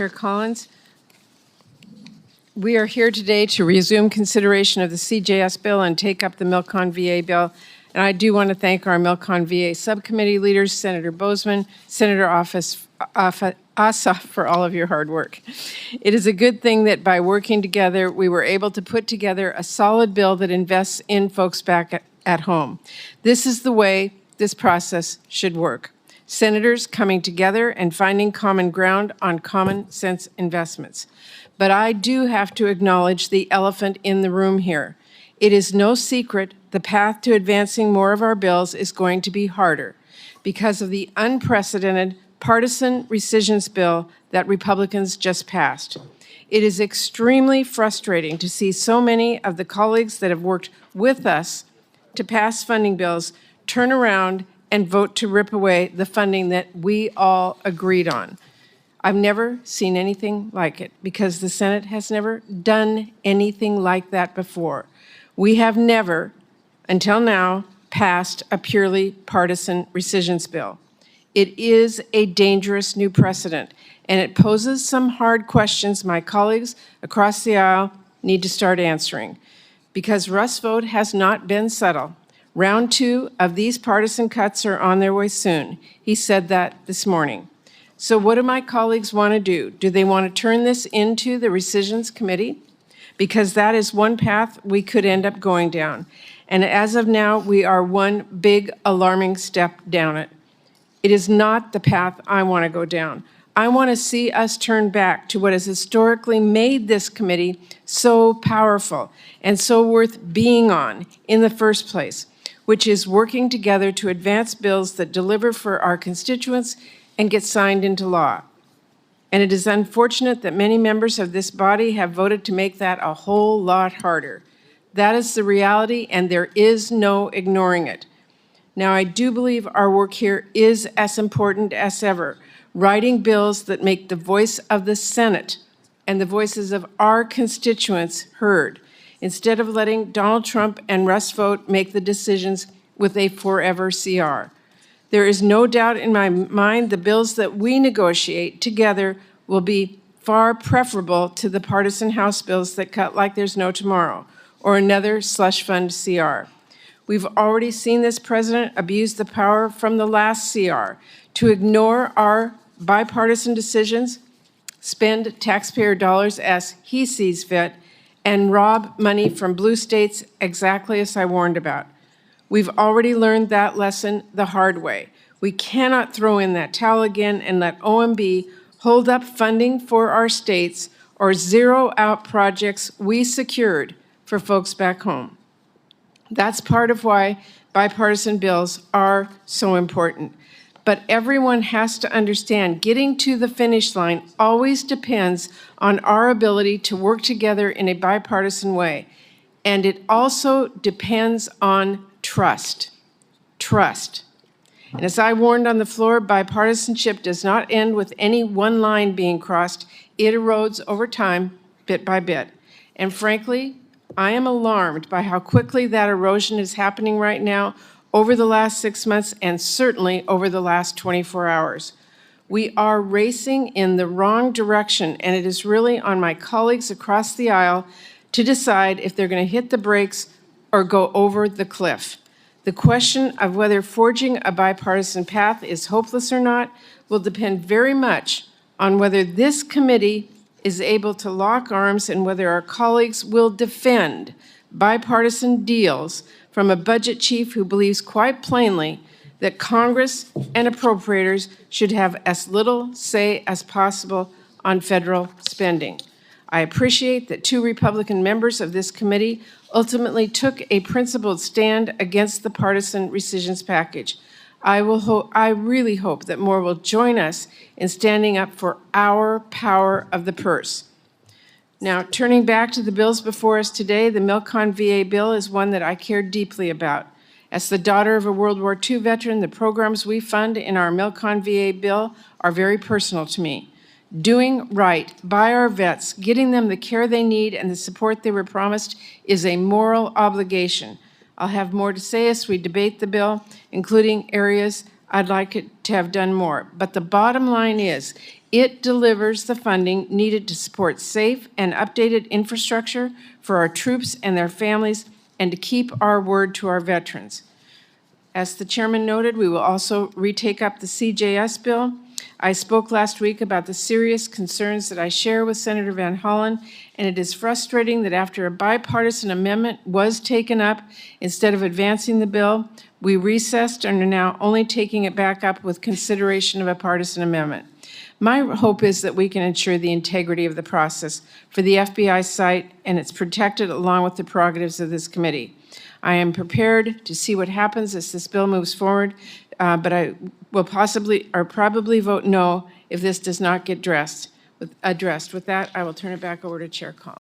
Chair Collins. We are here today to resume consideration of the CJS bill and take up the Milcon VA bill. And I do want to thank our Milcon VA subcommittee leaders, Senator Bozeman, Senator Ossoff, for all of your hard work. It is a good thing that by working together, we were able to put together a solid bill that invests in folks back at home. This is the way this process should work. Senators coming together and finding common ground on common sense investments. But I do have to acknowledge the elephant in the room here. It is no secret the path to advancing more of our bills is going to be harder because of the unprecedented partisan rescissions bill that Republicans just passed. It is extremely frustrating to see so many of the colleagues that have worked with us to pass funding bills turn around and vote to rip away the funding that we all agreed on. I've never seen anything like it because the Senate has never done anything like that before. We have never, until now, passed a purely partisan rescissions bill. It is a dangerous new precedent, and it poses some hard questions my colleagues across the aisle need to start answering. Because Russ' vote has not been subtle. Round 2 of these partisan cuts are on their way soon. He said that this morning. So what do my colleagues want to do? Do they want to turn this into the Rescissions Committee? Because that is one path we could end up going down. And as of now, we are one big alarming step down it. It is not the path I want to go down. I want to see us turn back to what has historically made this committee so powerful and so worth being on in the first place, which is working together to advance bills that deliver for our constituents and get signed into law. And it is unfortunate that many members of this body have voted to make that a whole lot harder. That is the reality, and there is no ignoring it. Now, I do believe our work here is as important as ever, writing bills that make the voice of the Senate and the voices of our constituents heard, instead of letting Donald Trump and Russ vote make the decisions with a forever CR. There is no doubt in my mind the bills that we negotiate together will be far preferable to the partisan House bills that cut like there's no tomorrow, or another slush fund CR. We've already seen this president abuse the power from the last CR to ignore our bipartisan decisions, spend taxpayer dollars as he sees fit, and rob money from blue states exactly as I warned about. We've already learned that lesson the hard way. We cannot throw in that towel again and let OMB hold up funding for our states or zero out projects we secured for folks back home. That's part of why bipartisan bills are so important. But everyone has to understand getting to the finish line always depends on our ability to work together in a bipartisan way. And it also depends on trust. Trust. And as I warned on the floor, bipartisanship does not end with any one line being crossed. It erodes over time, bit by bit. And frankly, I am alarmed by how quickly that erosion is happening right now over the last 6 months and certainly over the last 24 hours. We are racing in the wrong direction, and it is really on my colleagues across the aisle to decide if they're going to hit the brakes or go over the cliff. The question of whether forging a bipartisan path is hopeless or not will depend very much on whether this committee is able to lock arms and whether our colleagues will defend bipartisan deals from a budget chief who believes quite plainly that Congress and appropriators should have as little say as possible on federal spending. I appreciate that 2 Republican members of this committee ultimately took a principled stand against the partisan rescissions package. I really hope that more will join us in standing up for our power of the purse. Now, turning back to the bills before us today, the Milcon VA bill is one that I care deeply about. As the daughter of a World War II veteran, the programs we fund in our Milcon VA bill are very personal to me. Doing right by our vets, getting them the care they need and the support they were promised is a moral obligation. I'll have more to say as we debate the bill, including areas I'd like it to have done more. But the bottom line is, it delivers the funding needed to support safe and updated infrastructure for our troops and their families, and to keep our word to our veterans. As the chairman noted, we will also retake up the CJS bill. I spoke last week about the serious concerns that I share with Senator Van Hollen, and it is frustrating that after a bipartisan amendment was taken up, instead of advancing the bill, we recessed and are now only taking it back up with consideration of a partisan amendment. My hope is that we can ensure the integrity of the process for the FBI site, and it's protected along with the prerogatives of this committee. I am prepared to see what happens as this bill moves forward, but I will probably vote no if this does not get addressed. With that, I will turn it back over to Chair Collins.